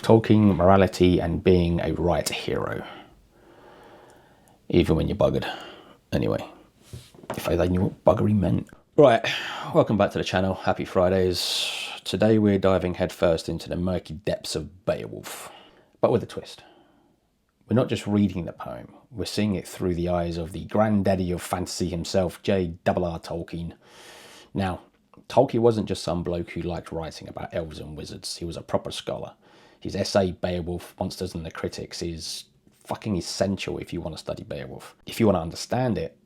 Tolkien, morality, and being a right hero. Even when you're buggered. Anyway, if I knew what buggery meant. Right, welcome back to the channel. Happy Fridays. Today we're diving headfirst into the murky depths of Beowulf, but with a twist. We're not just reading the poem, we're seeing it through the eyes of the granddaddy of fantasy himself, J.R.R. Tolkien. Now, Tolkien wasn't just some bloke who liked writing about elves and wizards, he was a proper scholar. His essay, Beowulf, Monsters and the Critics, is fucking essential if you want to study Beowulf. If you want to understand it,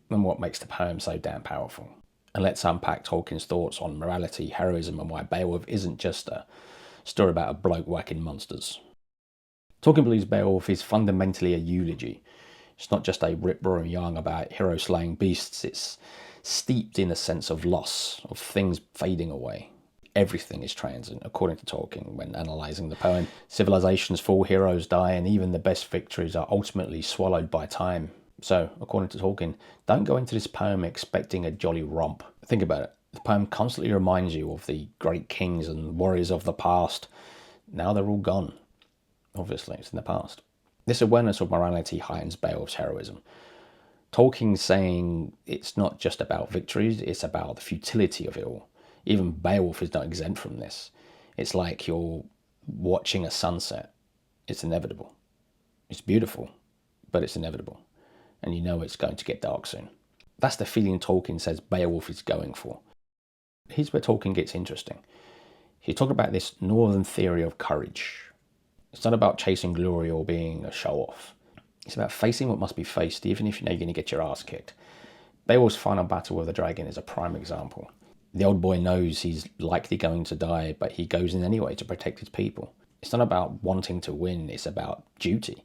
then what makes the poem so damn powerful? And let's unpack Tolkien's thoughts on morality, heroism, and why Beowulf isn't just a story about a bloke whacking monsters. Tolkien believes Beowulf is fundamentally a eulogy. It's not just a rip-roaring yarn about hero-slaying beasts, it's steeped in a sense of loss, of things fading away. Everything is transient, according to Tolkien, when analysing the poem. Civilizations fall, heroes die, and even the best victories are ultimately swallowed by time. So, according to Tolkien, don't go into this poem expecting a jolly romp. Think about it. The poem constantly reminds you of the great kings and warriors of the past. Now they're all gone. Obviously, it's in the past. This awareness of morality heightens Beowulf's heroism. Tolkien's saying it's not just about victories, it's about the futility of it all. Even Beowulf is not exempt from this. It's like you're watching a sunset. It's inevitable. It's beautiful, but it's inevitable. And you know it's going to get dark soon. That's the feeling Tolkien says Beowulf is going for. Here's where Tolkien gets interesting. He's talking about this northern theory of courage. It's not about chasing glory or being a show-off. It's about facing what must be faced, even if you know you're going to get your ass kicked. Beowulf's final battle with the dragon is a prime example. The old boy knows he's likely going to die, but he goes in anyway to protect his people. It's not about wanting to win, it's about duty.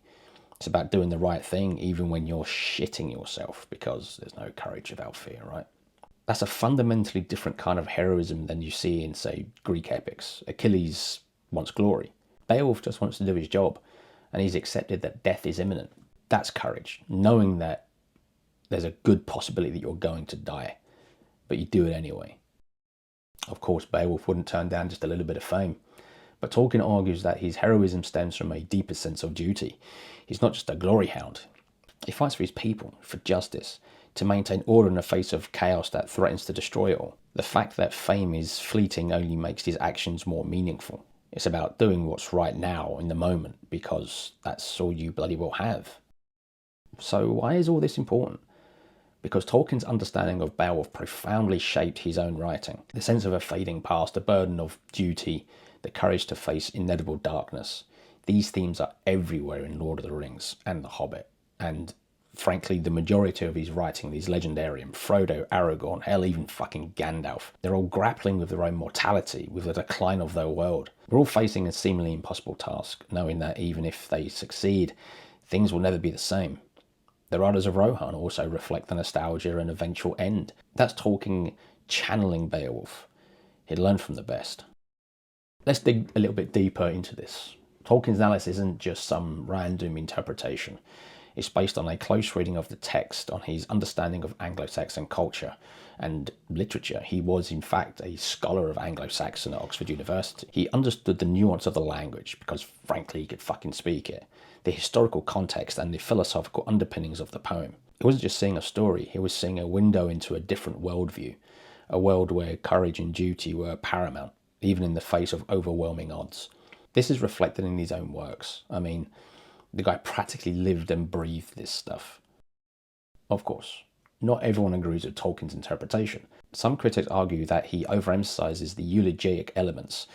It's about doing the right thing, even when you're shitting yourself, because there's no courage without fear, right? That's a fundamentally different kind of heroism than you see in, say, Greek epics. Achilles wants glory. Beowulf just wants to do his job, and he's accepted that death is imminent. That's courage, knowing that there's a good possibility that you're going to die, but you do it anyway. Of course, Beowulf wouldn't turn down just a little bit of fame, but Tolkien argues that his heroism stems from a deeper sense of duty. He's not just a glory hound. He fights for his people, for justice, to maintain order in the face of chaos that threatens to destroy it all. The fact that fame is fleeting only makes his actions more meaningful. It's about doing what's right now in the moment, because that's all you bloody well have. So why is all this important? Because Tolkien's understanding of Beowulf profoundly shaped his own writing. The sense of a fading past, the burden of duty, the courage to face inevitable darkness. These themes are everywhere in Lord of the Rings and The Hobbit. And frankly, the majority of his writing, these legendarium, Frodo, Aragorn, hell, even fucking Gandalf, they're all grappling with their own mortality, with the decline of their world. We're all facing a seemingly impossible task, knowing that even if they succeed, things will never be the same. The Riders of Rohan also reflect the nostalgia and eventual end. That's Tolkien channeling Beowulf. He'd learned from the best. Let's dig a little bit deeper into this. Tolkien's analysis isn't just some random interpretation. It's based on a close reading of the text, on his understanding of Anglo-Saxon culture and literature. He was, in fact, a scholar of Anglo-Saxon at Oxford University. He understood the nuance of the language because, frankly, he could fucking speak it, the historical context and the philosophical underpinnings of the poem. He wasn't just seeing a story, he was seeing a window into a different worldview, a world where courage and duty were paramount, even in the face of overwhelming odds. This is reflected in his own works. I mean, the guy practically lived and breathed this stuff. Of course, not everyone agrees with Tolkien's interpretation. Some critics argue that he overemphasizes the eulogic elements,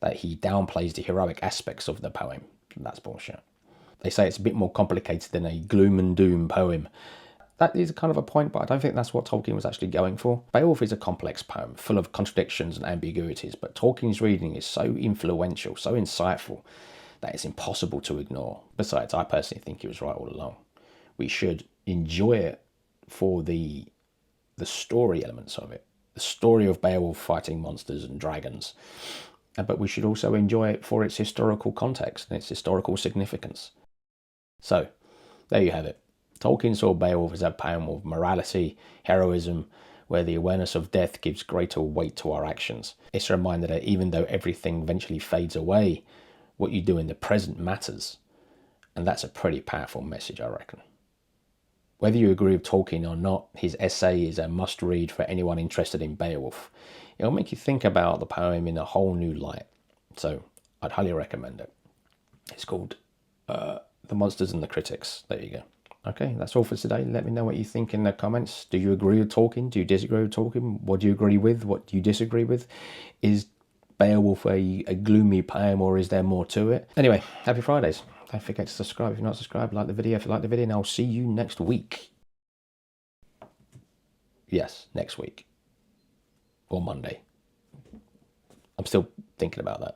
that he downplays the heroic aspects of the poem. That's bullshit. They say it's a bit more complicated than a gloom and doom poem. That is kind of a point, but I don't think that's what Tolkien was actually going for. Beowulf is a complex poem, full of contradictions and ambiguities, but Tolkien's reading is so influential, so insightful, that it's impossible to ignore. Besides, I personally think he was right all along. We should enjoy it for the story elements of it, the story of Beowulf fighting monsters and dragons, but we should also enjoy it for its historical context and its historical significance. So, there you have it. Tolkien saw Beowulf as a poem of morality, heroism, where the awareness of death gives greater weight to our actions. It's a reminder that even though everything eventually fades away, What you do in the present matters. And that's a pretty powerful message, I reckon. Whether you agree with Tolkien or not, his essay is a must-read for anyone interested in Beowulf. It'll make you think about the poem in a whole new light. So I'd highly recommend it. It's called The Monsters and the Critics. There you go. Okay, that's all for today. Let me know what you think in the comments. Do you agree with Tolkien? Do you disagree with Tolkien? What do you agree with? What do you disagree with? Is Beowulf a gloomy poem, or is there more to it? Anyway, happy Fridays. Don't forget to subscribe if you're not subscribed. Like the video if you like the video, and I'll see you next week. Yes, next week. Or Monday. I'm still thinking about that.